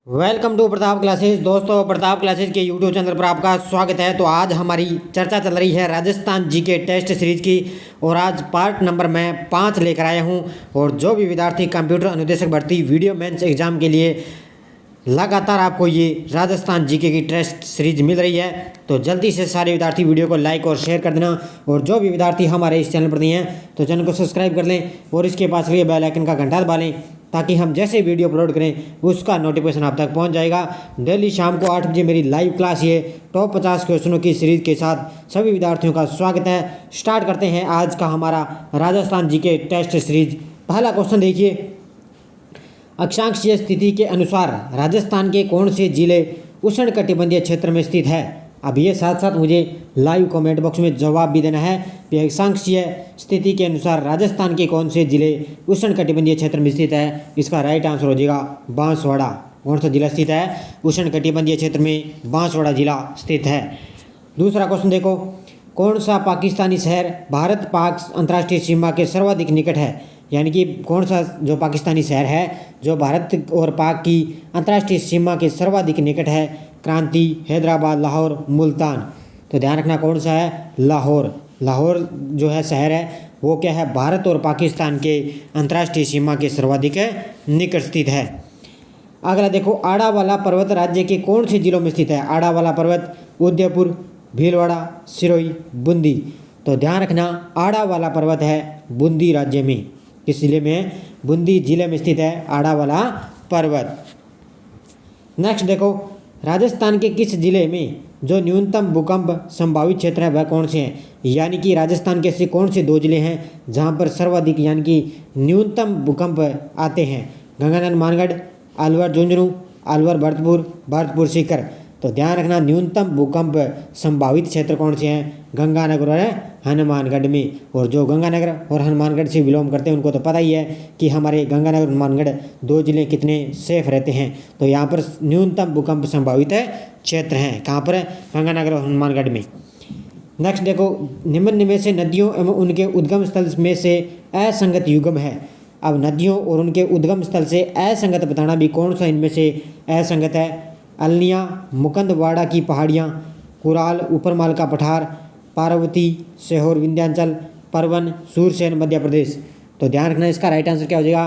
Welcome to Pratap classes. दोस्तों, Pratap classes के YouTube channel पर आपका स्वागत है। तो आज हमारी चर्चा चल रही है राजस्थान जीके टेस्ट सीरीज की और आज पार्ट नंबर मैं 5 लेकर आया हूं। और जो भी विद्यार्थी कंप्यूटर अनुदेशक भर्ती वीडियो मेंस एग्जाम के लिए लगातार आपको ये राजस्थान जीके की टेस्ट सीरीज मिल रही है, तो जल्दी से सारे विद्यार्थी वीडियो को लाइक और शेयर कर देना। और जो भी विद्यार्थी हमारे इस चैनल पर नहीं हैं तो चैनल को सब्सक्राइब कर लें और इसके पास लिए बेल आइकन का घंटा दबा लें, ताकि हम जैसे वीडियो अपलोड करें उसका नोटिफिकेशन आप तक पहुंच जाएगा। डेली शाम को 8 बजे मेरी लाइव क्लास ये टॉप 50 क्वेश्चनों की सीरीज के साथ सभी विद्यार्थियों का स्वागत है। स्टार्ट करते हैं आज का हमारा राजस्थान जीके टेस्ट सीरीज। पहला क्वेश्चन देखिए, अक्षांशीय स्थिति के अनुसार राजस्थान के कौन से जिले उष्णकटिबंधीय क्षेत्र में स्थित है? अब ये साथ साथ मुझे लाइव कमेंट बॉक्स में जवाब भी देना है कि अक्षांशीय स्थिति के अनुसार राजस्थान के कौन से जिले उष्णकटिबंधीय क्षेत्र में स्थित है। इसका राइट आंसर हो जाएगा बांसवाड़ा। कौन सा जिला स्थित है? उष्णकटिबंधीय क्षेत्र में बांसवाड़ा जिला स्थित है। दूसरा क्वेश्चन देखो, कौन सा पाकिस्तानी शहर भारत पाक अंतर्राष्ट्रीय सीमा के सर्वाधिक निकट है? यानी कि कौन सा जो पाकिस्तानी शहर है जो भारत और पाक की अंतर्राष्ट्रीय सीमा के सर्वाधिक निकट है? क्रांति, हैदराबाद, लाहौर, मुल्तान। तो ध्यान रखना कौन सा है? लाहौर। लाहौर जो है शहर है वो क्या है? भारत और पाकिस्तान के अंतर्राष्ट्रीय सीमा के सर्वाधिक निकट स्थित है। अगला देखो, आड़ावाला पर्वत राज्य के कौन से जिलों में स्थित है? आड़ावाला पर्वत उदयपुर, भीलवाड़ा, सिरोही, बूंदी। तो ध्यान रखना आड़ावाला पर्वत है बूंदी राज्य में। किस जिले में है? बूंदी जिले में स्थित है आड़ावाला पर्वत। नेक्स्ट देखो, राजस्थान के किस जिले में जो न्यूनतम भूकंप संभावित क्षेत्र है वह कौन से हैं? यानी कि राजस्थान के ऐसे कौन से 2 जिले हैं जहां पर सर्वाधिक यानी कि न्यूनतम भूकंप आते हैं? गंगानगर मानगढ़, अलवर झुंझुनू, अलवर भरतपुर, भरतपुर सीकर। तो ध्यान रखना न्यूनतम भूकंप संभावित क्षेत्र कौन से हैं? गंगानगर और हनुमानगढ़ में। और जो गंगानगर और हनुमानगढ़ से बिलोंग करते हैं उनको तो पता ही है कि हमारे गंगानगर और हनुमानगढ़ 2 जिले कितने सेफ रहते हैं। तो यहाँ पर न्यूनतम भूकंप संभावित क्षेत्र हैं। कहाँ पर? गंगानगर और हनुमानगढ़ में। नेक्स्ट देखो, निम्न में से नदियों एवं उनके उद्गम स्थल में से असंगत युग्म है। अब नदियों और उनके उद्गम स्थल से असंगत बताना भी कौन सा इनमें से असंगत है? अलनिया, मुकंदवाड़ा की पहाड़ियाँ, कुराल, ऊपरमाल का पठार, पार्वती, सीहोर विंध्याचल, परवन, सूरसेन मध्य प्रदेश। तो ध्यान रखना इसका राइट आंसर क्या हो जाएगा?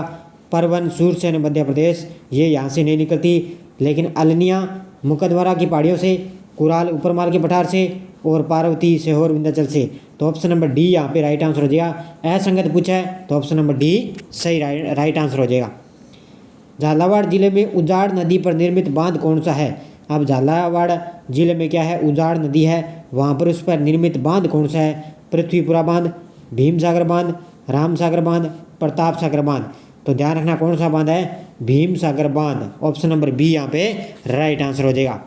परवन, सूरसेन मध्य प्रदेश। ये यहाँ से नहीं निकलती, लेकिन अलनिया मुकंदवाड़ा की पहाड़ियों से, कुराल ऊपरमाल के पठार से और पार्वती सीहोर विंध्याचल से। तो ऑप्शन नंबर डी यहाँ पे राइट आंसर हो जाएगा। असंगत पूछा है तो ऑप्शन नंबर डी सही राइट आंसर हो जाएगा। झालावाड़ जिले में उजाड़ नदी पर निर्मित बांध कौन सा है? अब झालावाड़ जिले में क्या है? उजाड़ नदी है, वहाँ पर उस पर निर्मित बांध कौन सा है? पृथ्वीपुरा बांध, भीमसागर बांध, रामसागर बांध, प्रताप सागर बांध। तो ध्यान रखना कौन सा बांध है? भीमसागर बांध। ऑप्शन नंबर बी यहाँ पे राइट आंसर हो जाएगा।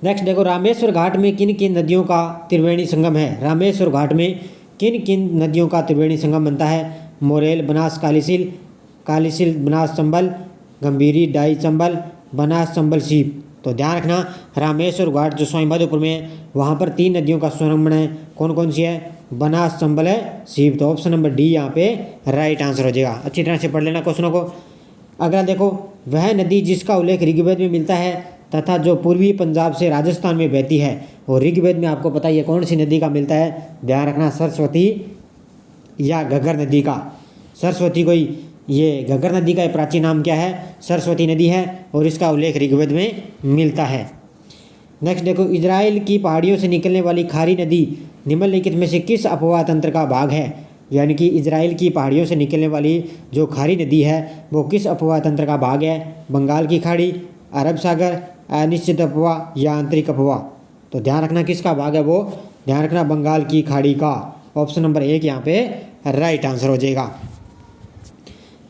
नेक्स्ट देखो, रामेश्वर घाट में किन किन नदियों का त्रिवेणी संगम है? रामेश्वर घाट में किन किन नदियों का त्रिवेणी संगम बनता है? मोरेल, बनास, कालीसिल, बनास चंबल, गंभीरी, डाई चंबल, बनास चंबल, सीप। तो ध्यान रखना रामेश्वर घाट जो स्वामीमाधोपुर में है वहाँ पर 3 नदियों का संगम है। कौन कौन सी है? बनास, चंबल है, सीप। तो ऑप्शन नंबर डी यहाँ पे राइट आंसर हो जाएगा। अच्छी तरह से पढ़ लेना क्वेश्चनों को। अगला देखो, वह नदी जिसका उल्लेख ऋग्वेद में मिलता है तथा जो पूर्वी पंजाब से राजस्थान में बहती है। और ऋग्वेद में आपको पता ही है कौन सी नदी का मिलता है? ध्यान रखना सरस्वती या घग्गर नदी का। सरस्वती कोई ये घग्गर नदी का प्राचीन नाम क्या है? सरस्वती नदी है और इसका उल्लेख ऋग्वेद में मिलता है। नेक्स्ट देखो, इजराइल की पहाड़ियों से निकलने वाली खारी नदी निम्नलिखित में से किस अपवाह तंत्र का भाग है? यानी कि इजराइल की पहाड़ियों से निकलने वाली जो खारी नदी है वो किस अपवाह तंत्र का भाग है? बंगाल की खाड़ी, अरब सागर, अनिश्चित अपवाह या आंतरिक अपवाह। तो ध्यान रखना किसका भाग है वो? ध्यान रखना बंगाल की खाड़ी का। ऑप्शन नंबर 1 यहाँ पे राइट आंसर हो जाएगा।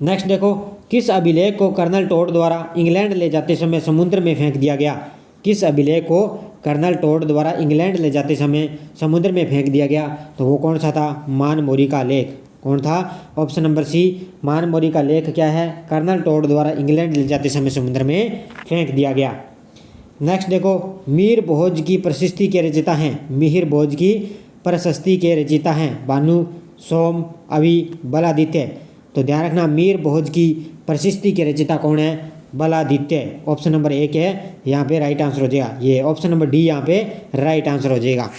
नेक्स्ट देखो, किस अभिलेख को कर्नल टोड द्वारा इंग्लैंड ले जाते समय समुद्र में फेंक दिया गया? किस अभिलेख को कर्नल टोड द्वारा इंग्लैंड ले जाते समय समुद्र में फेंक दिया गया? तो वो कौन सा था? मानमोरी का लेख। कौन था? ऑप्शन नंबर सी मानमोरी का लेख क्या है? कर्नल टोड द्वारा इंग्लैंड ले जाते समय समुद्र में फेंक दिया गया। नेक्स्ट देखो, मीर भोज की प्रशस्ति के रचयिता हैं? मिहिर भोज की प्रशस्ति के रचयिता हैं भानु, सोम, अवि, बलादित्य। तो ध्यान रखना मीर भोज की प्रशस्ति के रचयिता कौन है? बलादित्य। ऑप्शन नंबर 1 है यहाँ पे राइट आंसर हो जाएगा, ये ऑप्शन नंबर डी यहाँ पे राइट आंसर हो जाएगा।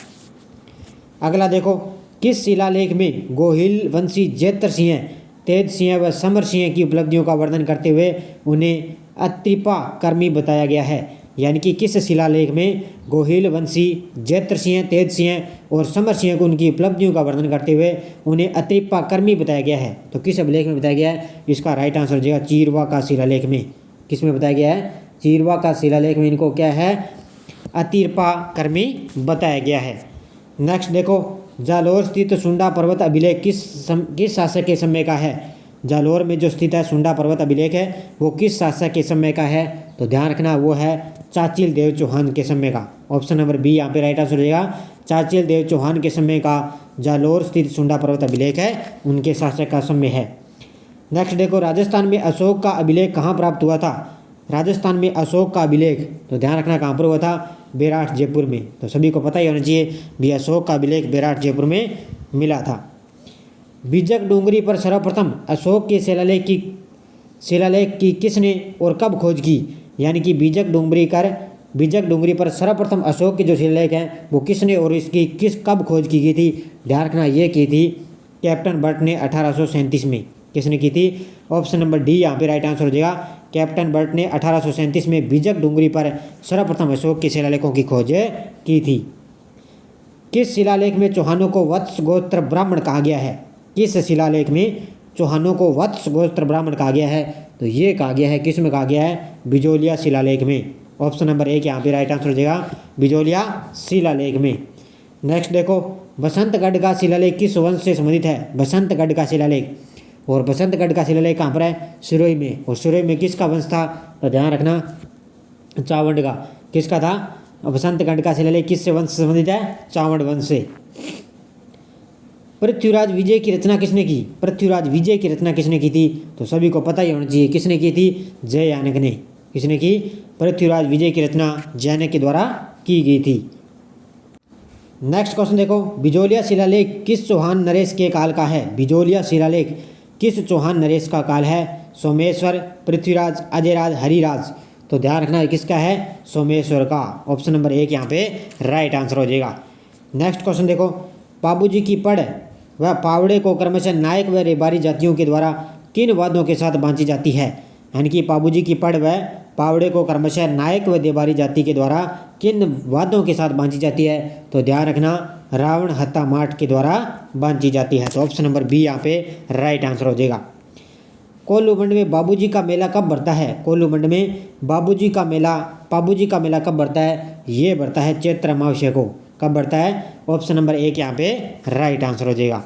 अगला देखो, किस शिलालेख में गोहिल वंशी जैत्र सिंह, तेज सिंह व समर सिंह की उपलब्धियों का वर्णन करते हुए उन्हें अत्रिपा कर्मी बताया गया है? यानी कि किस शिलालेख में गोहिल वंशी जैत्र सिंह, तेज सिंह और समर सिंह को उनकी उपलब्धियों का वर्णन करते हुए उन्हें अत्रिपा कर्मी बताया गया है? तो किस अभिलेख में बताया गया है? इसका राइट आंसर हो जाएगा चीरवा का शिलालेख में। किस में बताया गया है? चीरवा का शिलालेख में इनको क्या है? अत्रिपा कर्मी बताया गया है। नेक्स्ट देखो, जालोर स्थित सुंडा पर्वत अभिलेख किस शासक के समय का है? जालोर में जो स्थित है सुंडा पर्वत अभिलेख है वो किस शासक के समय का है? तो ध्यान रखना वो है चाचिल देव चौहान के समय का। ऑप्शन नंबर बी यहाँ पे राइट आंसर हो जाएगा, चाचिल देव चौहान के समय का जालोर स्थित सुंडा पर्वत अभिलेख है, उनके शासक का समय है। नेक्स्ट देखो, राजस्थान में अशोक का अभिलेख कहाँ प्राप्त हुआ था? राजस्थान में अशोक का अभिलेख, तो ध्यान रखना कहाँ पर हुआ था? बेराट जयपुर में। तो सभी को पता ही होना चाहिए भी अशोक का अभिलेख बेराट जयपुर में मिला था। बीजक डूंगरी पर सर्वप्रथम अशोक के शिलालेख की किसने और कब खोज की? यानी कि बीजक डूंगरी पर सर्वप्रथम अशोक के जो शिलालेख हैं वो किसने और इसकी कब खोज की गई थी? ध्यान रखना ये की थी कैप्टन बर्ट ने 1837 में। किसने की थी? ऑप्शन नंबर डी यहाँ पे राइट आंसर हो जाएगा, कैप्टन बर्ट ने 1837 में बीजक डूंगरी पर सर्वप्रथम अशोक के शिलालेखों की खोज की थी। किस शिलालेख में चौहानों को वत्स गोत्र ब्राह्मण कहा गया है? किस शिलालेख में चौहानों को वत्स गोत्र ब्राह्मण कहा गया है? तो ये कहा गया है, किस में कहा गया है? बिजोलिया शिलालेख में। ऑप्शन नंबर 1 यहाँ पे राइट आंसर हो जाएगा, बिजोलिया शिलालेख में। नेक्स्ट देखो, बसंतगढ़ का शिलालेख किस वंश से संबंधित है? बसंतगढ़ का शिलालेख, और बसंतगढ़ का शिलालेख कहाँ पर है? सिरोही में। और सिरोही में किसका वंश था? तो ध्यान रखना चावंड का। किसका था? बसंतगढ़ का शिलालेख किससे वंश से संबंधित है? चावंड वंश से। पृथ्वीराज विजय की रचना किसने की? पृथ्वीराज विजय की रचना किसने की थी? तो सभी को पता ही होना चाहिए किसने की थी? जयानक ने। किसने की? पृथ्वीराज विजय की रचना जयानक के द्वारा की गई थी। नेक्स्ट क्वेश्चन देखो, बिजोलिया शिलालेख किस चौहान नरेश के काल का है? बिजोलिया शिलालेख किस चौहान नरेश का काल है? सोमेश्वर, पृथ्वीराज, अजयराज, हरिराज। तो ध्यान रखना है किसका है? सोमेश्वर का। ऑप्शन नंबर 1 यहाँ पे राइट आंसर हो जाएगा। नेक्स्ट क्वेश्चन देखो, बाबूजी की पढ़ व पावड़े को क्रमशः नायक व रेबारी जातियों के द्वारा किन वाद्यों के साथ बांधी जाती है? यानी कि बाबूजी की पढ़ व पावड़े को क्रमशः नायक व देबारी जाति के द्वारा किन वाद्यों के साथ बांधी जाती है? तो ध्यान रखना रावण हत्ता माठ के द्वारा बांधी जाती है। तो ऑप्शन नंबर बी यहाँ पे राइट आंसर हो जाएगा। कोल्लूमंड में बाबूजी का मेला कब बढ़ता है? कोल्लूमंड में बाबूजी का मेला कब बढ़ता है? ये बढ़ता है चैत्र अमावस्या को। कब बढ़ता है? ऑप्शन नंबर 1 यहाँ पे राइट आंसर हो जाएगा।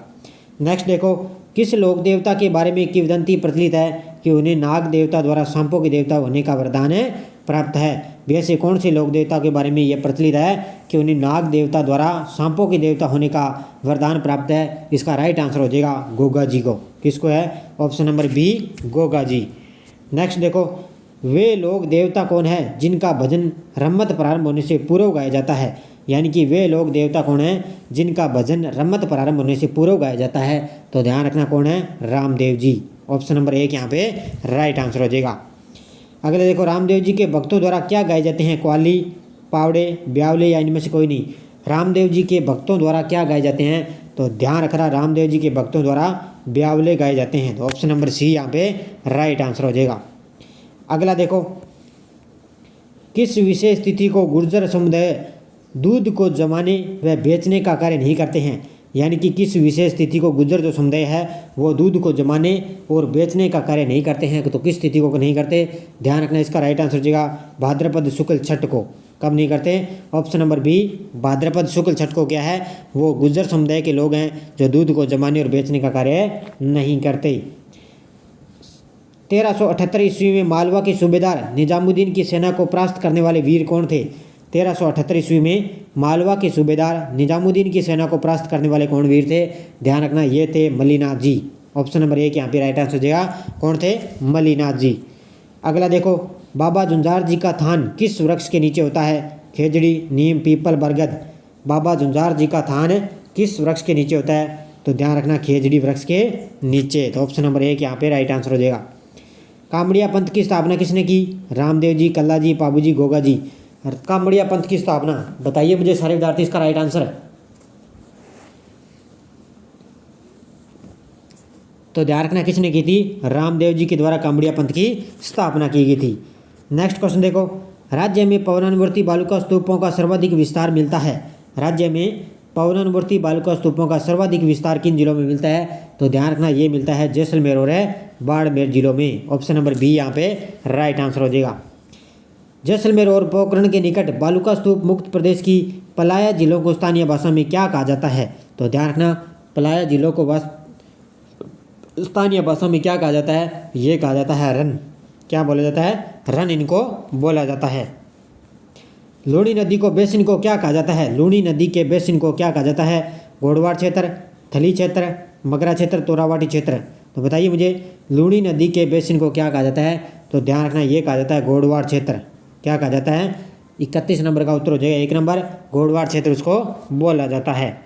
नेक्स्ट देखो, किस लोक देवता के बारे में किंवदंती प्रचलित है कि उन्हें नाग देवता द्वारा सांपों के देवता होने का वरदान प्राप्त है? वैसे कौन से लोक देवता के बारे में यह प्रचलित है कि उन्हें नाग देवता द्वारा सांपों के देवता होने का वरदान प्राप्त है? इसका राइट आंसर हो जाएगा गोगा जी को। किसको है? Option number B Goga ji. Next देखो, वे लोक देवता कौन है जिनका भजन रम्मत प्रारंभ होने से पूर्व गाया जाता है? यानी कि वे लोक देवता कौन है जिनका भजन रम्मत प्रारंभ होने से पूर्व गाया जाता है? तो ध्यान रखना कौन है? रामदेव जी। ऑप्शन नंबर 1 यहाँ पे राइट आंसर हो जाएगा। अगले देखो, रामदेव जी के भक्तों द्वारा क्या गाए जाते हैं? क्वाली, पावड़े, ब्यावले या इनमें से कोई नहीं? रामदेव जी के भक्तों द्वारा क्या गाए जाते हैं? तो ध्यान रखना रामदेव जी के भक्तों द्वारा ब्यावले गाए जाते हैं। तो ऑप्शन नंबर सी यहाँ पे राइट आंसर हो जाएगा। अगला देखो, किस विशेष तिथि को गुर्जर समुदाय दूध को जमाने व बेचने का कार्य नहीं करते हैं? यानी कि किस विशेष तिथि को गुर्जर जो समुदाय है वो दूध को जमाने और बेचने का कार्य नहीं करते हैं? तो किस तिथि को नहीं करते? ध्यान रखना इसका राइट आंसर हो जाएगा भाद्रपद शुक्ल छठ को। कब नहीं करते? ऑप्शन नंबर बी भाद्रपद शुक्ल छठ को क्या है? वो गुर्जर समुदाय के लोग हैं जो दूध को जमाने और बेचने का कार्य नहीं करते। 1378 ईस्वी में मालवा के सूबेदार निजामुद्दीन की सेना को परास्त करने वाले वीर कौन थे? 1378 ईस्वी में मालवा के सूबेदार निजामुद्दीन की सेना को परास्त करने वाले कौन वीर थे? ध्यान रखना ये थे मलिनाथ जी। ऑप्शन नंबर 1 यहाँ पे राइट आंसर हो जाएगा। कौन थे? मलिनाथ जी। अगला देखो, बाबा झुंझार जी का थान किस वृक्ष के नीचे होता है? खेजड़ी, नीम, पीपल, बरगद। बाबा झुंझार जी का थान किस वृक्ष के नीचे होता है? तो ध्यान रखना खेजड़ी वृक्ष के नीचे। तो ऑप्शन नंबर 1 यहाँ पे राइट आंसर हो जाएगा। कामड़िया पंथ की स्थापना किसने की? रामदेव जी, कल्ला जी, पाबू जी, गोगा जी। और कामड़िया पंथ की स्थापना बताइए मुझे सारे विद्यार्थी इसका राइट आंसर। तो ध्यान रखना किसने की थी? रामदेव जी के द्वारा कामड़िया पंथ की स्थापना की गई थी। नेक्स्ट क्वेश्चन देखो, राज्य में पवनानुवर्ती बालुका स्तूपों का सर्वाधिक विस्तार मिलता है। राज्य में पवनानुवर्ती बालुका स्तूपों का सर्वाधिक विस्तार किन जिलों में मिलता है? तो ध्यान रखना ये मिलता है जैसलमेर और बाड़मेर जिलों में। ऑप्शन नंबर बी यहाँ पे राइट आंसर हो जाएगा। जैसलमेर और पोखरण के निकट बालुका स्तूप मुक्त प्रदेश की पलाया जिलों को स्थानीय भाषा में क्या कहा जाता है? तो ध्यान रखना पलाया जिलों को स्थानीय भाषा में क्या कहा जाता है? ये कहा जाता है रन। क्या बोला जाता है? रन इनको बोला जाता है। लूणी नदी को बेसिन को क्या कहा जाता है? लूणी नदी के बेसिन को क्या कहा जाता है? गोडवाड़ क्षेत्र, थली क्षेत्र, मगरा क्षेत्र, तोरावाटी क्षेत्र। तो बताइए मुझे लूणी नदी के बेसिन को क्या कहा जाता है? तो ध्यान रखना ये कहा जाता है गोडवाड़ क्षेत्र। क्या कहा जाता है? 31 नंबर का उत्तर हो जाएगा। 1 नंबर गोडवाड़ क्षेत्र उसको बोला जाता है।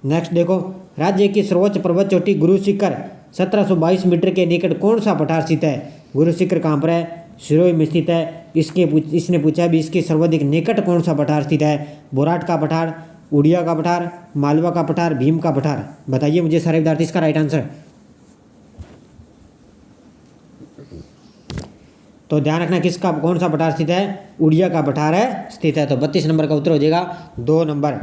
नेक्स्ट देखो, राज्य की सर्वोच्च पर्वत चोटी गुरु शिखर 1722 मीटर के निकट कौन सा पठार स्थित है? गुरु शिखर कहाँ पर है? सिरोही में स्थित है। इसने पूछा भी इसके सर्वाधिक निकट कौन सा पठार स्थित है? बोराट का पठार, उड़िया का पठार, मालवा का पठार, भीम का पठार। बताइए मुझे सारे विद्यार्थी इसका राइट आंसर। तो ध्यान रखना किसका कौन सा पठार स्थित है? उड़िया का पठार है स्थित है। तो 32 नंबर का उत्तर हो जाएगा 2 नंबर।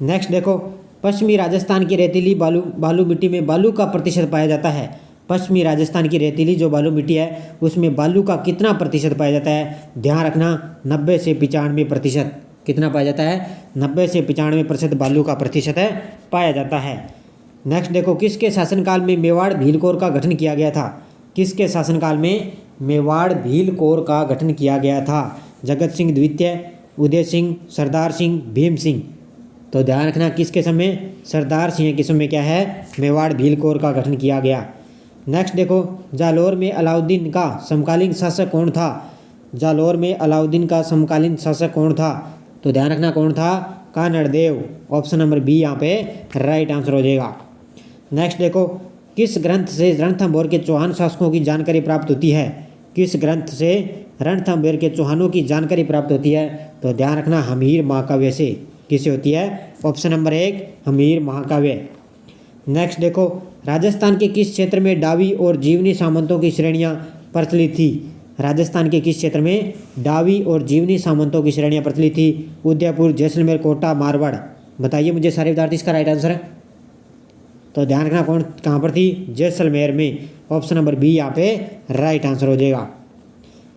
नेक्स्ट देखो, पश्चिमी राजस्थान की रेतीली बालू मिट्टी में बालू का प्रतिशत पाया जाता है। पश्चिमी राजस्थान की रेतीली जो बालू मिट्टी है उसमें बालू का कितना प्रतिशत पाया जाता है? ध्यान रखना 90 से 95%। कितना पाया जाता है? 90 से 95% बालू का प्रतिशत है पाया जाता है। नेक्स्ट देखो, किसके शासनकाल में मेवाड़ भील कोर का गठन किया गया था? किसके शासनकाल में मेवाड़ भील कोर का गठन किया गया था? जगत सिंह द्वितीय, उदय सिंह, सरदार सिंह, भीम सिंह। तो ध्यान रखना किसके समय? सरदार सिंह के समय क्या है? मेवाड़ भील कोर का गठन किया गया। नेक्स्ट देखो, जालौर में अलाउद्दीन का समकालीन शासक कौन था? जालौर में अलाउद्दीन का समकालीन शासक कौन था? तो ध्यान रखना कौन था? कानड़देव। ऑप्शन नंबर बी यहाँ पे राइट आंसर हो जाएगा। नेक्स्ट देखो, किस ग्रंथ से रणथंभौर के चौहान शासकों की जानकारी प्राप्त होती है? किस ग्रंथ से रणथंभौर के चौहानों की जानकारी प्राप्त होती है? तो ध्यान रखना हमीर महाकाव्य से। किससे होती है? ऑप्शन नंबर 1 हमीर महाकाव्य। नेक्स्ट देखो, राजस्थान के किस क्षेत्र में डावी और जीवनी सामंतों की श्रेणियां प्रचलित थी? राजस्थान के किस क्षेत्र में डावी और जीवनी सामंतों की श्रेणियां प्रचलित थी? उदयपुर, जैसलमेर, कोटा, मारवाड़। बताइए मुझे सारे विद्यार्थी इसका राइट आंसर। तो ध्यान रखना कौन कहाँ पर थी? जैसलमेर में। ऑप्शन नंबर बी यहाँ पे राइट आंसर हो जाएगा।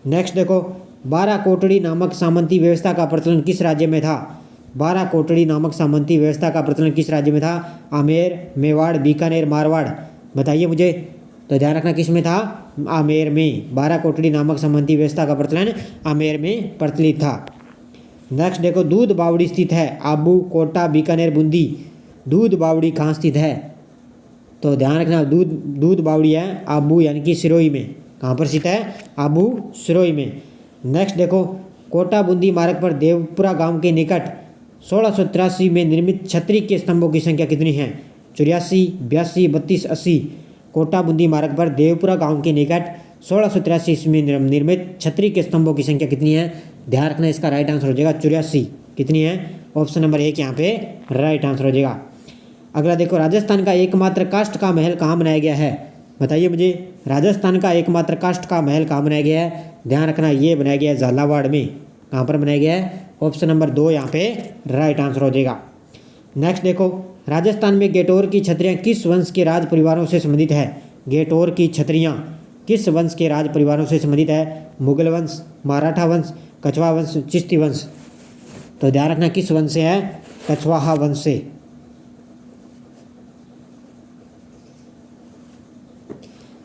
नेक्स्ट देखो, 12 कोटड़ी नामक सामंती व्यवस्था का प्रचलन किस राज्य में था? 12 कोटड़ी नामक सामंती व्यवस्था का प्रचलन किस राज्य में था? आमेर, मेवाड़, बीकानेर, मारवाड़। बताइए मुझे। तो ध्यान रखना किस में था? आमेर में। 12 कोटड़ी नामक सामंती व्यवस्था का प्रचलन आमेर में प्रचलित था। नेक्स्ट देखो, दूध बावड़ी स्थित है आबू, कोटा, बीकानेर, बूंदी। दूध बावड़ी कहाँ स्थित है? तो ध्यान रखना दूध बावड़ी है आबू यानी कि सिरोही में। कहाँ पर स्थित है? आबू, सिरोही में। नेक्स्ट देखो, कोटा बूंदी मार्ग पर देवपुरा गांव के निकट 1683 में निर्मित छतरी के स्तंभों की संख्या कितनी है? 84, 82, 32, 80। कोटा बूंदी मार्ग पर देवपुरा गांव के निकट 1683 ईस्वी में निर्मित छतरी के स्तंभों की संख्या कितनी है? ध्यान रखना इसका राइट आंसर हो जाएगा 84। कितनी है? ऑप्शन नंबर 1 यहाँ पे राइट आंसर हो जाएगा। अगला देखो, राजस्थान का एकमात्र काष्ठ का महल कहाँ बनाया गया है? बताइए मुझे, राजस्थान का एकमात्र काष्ठ का महल कहाँ बनाया गया है? ध्यान रखना ये बनाया गया है झालावाड़ में। कहाँ पर बनाया गया है? ऑप्शन नंबर 2 यहाँ पे राइट आंसर हो जाएगा। नेक्स्ट देखो, राजस्थान में गेटोर की छतरियाँ किस वंश के राज परिवारों से संबंधित है? गेटोर की छतरियाँ किस वंश के राज परिवारों से संबंधित है? मुगल वंश, मराठा वंश, कछवा वंश, चिश्ती वंश। तो ध्यान रखना किस वंश से है? कछवाहा वंश से।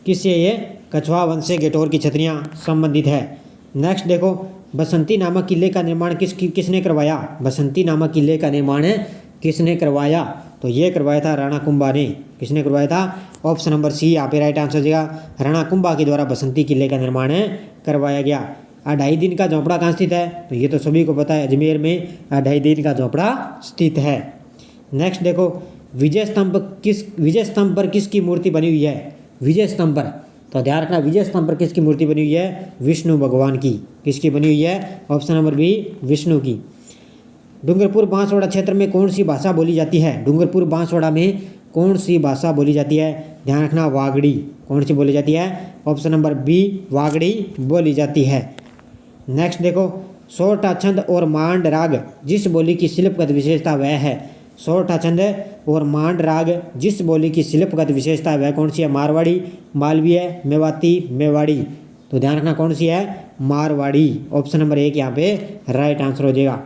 किससे? ये कछवा वंश से गेटोर की छतरियाँ संबंधित है। नेक्स्ट देखो, बसंती नामक किले का निर्माण किसने करवाया? बसंती नामक किले का निर्माण किसने करवाया? तो ये करवाया था राणा कुंभा ने। किसने करवाया था? ऑप्शन नंबर सी यहाँ पे राइट आंसर हो जाएगा। राणा कुंभा के द्वारा बसंती किले का निर्माण करवाया गया। 2.5 दिन का झोंपड़ा कहाँ स्थित है? तो ये तो सभी को पता है, अजमेर में 2.5 दिन का झोंपड़ा स्थित है। नेक्स्ट देखो, विजय स्तंभ पर किसकी मूर्ति बनी हुई है? विजय स्तंभ पर तो ध्यान रखना विजय स्तंभ पर किसकी मूर्ति बनी हुई है? विष्णु भगवान की। किसकी बनी हुई है? ऑप्शन नंबर बी विष्णु की। डूंगरपुर बांसवाड़ा क्षेत्र में कौन सी भाषा बोली जाती है? डूंगरपुर बांसवाड़ा में कौन सी भाषा बोली जाती है? ध्यान रखना वागड़ी। कौन सी बोली जाती है? ऑप्शन नंबर बी वागड़ी बोली जाती है। नेक्स्ट देखो, सोरठा छंद और मांड राग जिस बोली की शिल्पगत विशेषता वह है। सोरठा छंद और मांड राग जिस बोली की शिल्पगत विशेषता वह कौन सी है? मारवाड़ी, मालवीय, मेवाती, मेवाड़ी। तो ध्यान रखना कौन सी है? मारवाड़ी। ऑप्शन नंबर एक यहाँ पे राइट आंसर हो जाएगा।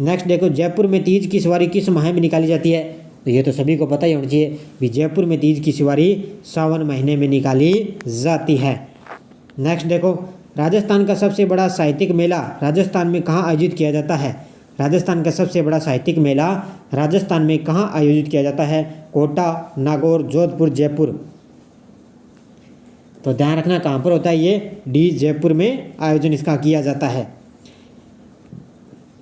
नेक्स्ट देखो, जयपुर में तीज की सवारी किस माह में निकाली जाती है? तो ये तो सभी को पता ही होना चाहिए कि जयपुर में तीज की सवारी सावन महीने में निकाली जाती है। नेक्स्ट देखो, राजस्थान का सबसे बड़ा साहित्यिक मेला राजस्थान में कहाँ आयोजित किया जाता है? राजस्थान का सबसे बड़ा साहित्यिक मेला राजस्थान में कहाँ आयोजित किया जाता है? कोटा, नागौर, जोधपुर, जयपुर। तो ध्यान रखना कहाँ पर होता है ये? डी जयपुर में आयोजन इसका किया जाता है।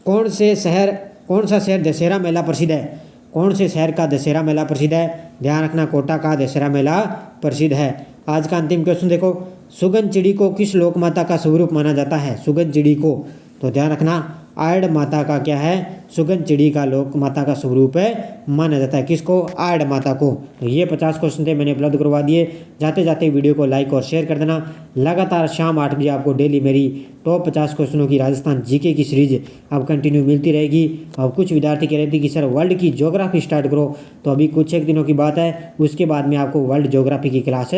कौन सा शहर दशहरा मेला प्रसिद्ध है? कौन से शहर का दशहरा मेला प्रसिद्ध है? ध्यान रखना कोटा का दशहरा मेला प्रसिद्ध है। आज का अंतिम क्वेश्चन देखो, सुगन चिड़ी को किस लोक माता का स्वरूप माना जाता है? सुगन चिड़ी को, तो ध्यान रखना आयड माता का क्या है? सुगन चिड़ी का लोक माता का स्वरूप है माना जाता है। किसको? आयड माता को। तो ये 50 क्वेश्चन थे, मैंने उपलब्ध करवा दिए। जाते जाते वीडियो को लाइक और शेयर कर देना। लगातार शाम 8 बजे आपको डेली मेरी टॉप 50 क्वेश्चनों की राजस्थान जीके की सीरीज अब कंटिन्यू मिलती रहेगी। अब कुछ विद्यार्थी कह रहे थे कि सर वर्ल्ड की ज्योग्राफी स्टार्ट करो, तो अभी कुछ एक दिनों की बात है, उसके बाद में आपको वर्ल्ड ज्योग्राफी की क्लास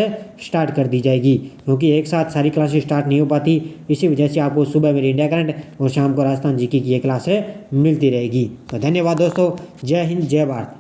स्टार्ट कर दी जाएगी, क्योंकि एक साथ सारी क्लासेस स्टार्ट नहीं हो पाती। इसी वजह से आपको सुबह मेरी इंडिया करंट और शाम को राजस्थान जीके की ये क्लास मिलती रहेगी। तो धन्यवाद दोस्तों, जय हिंद, जय भारत।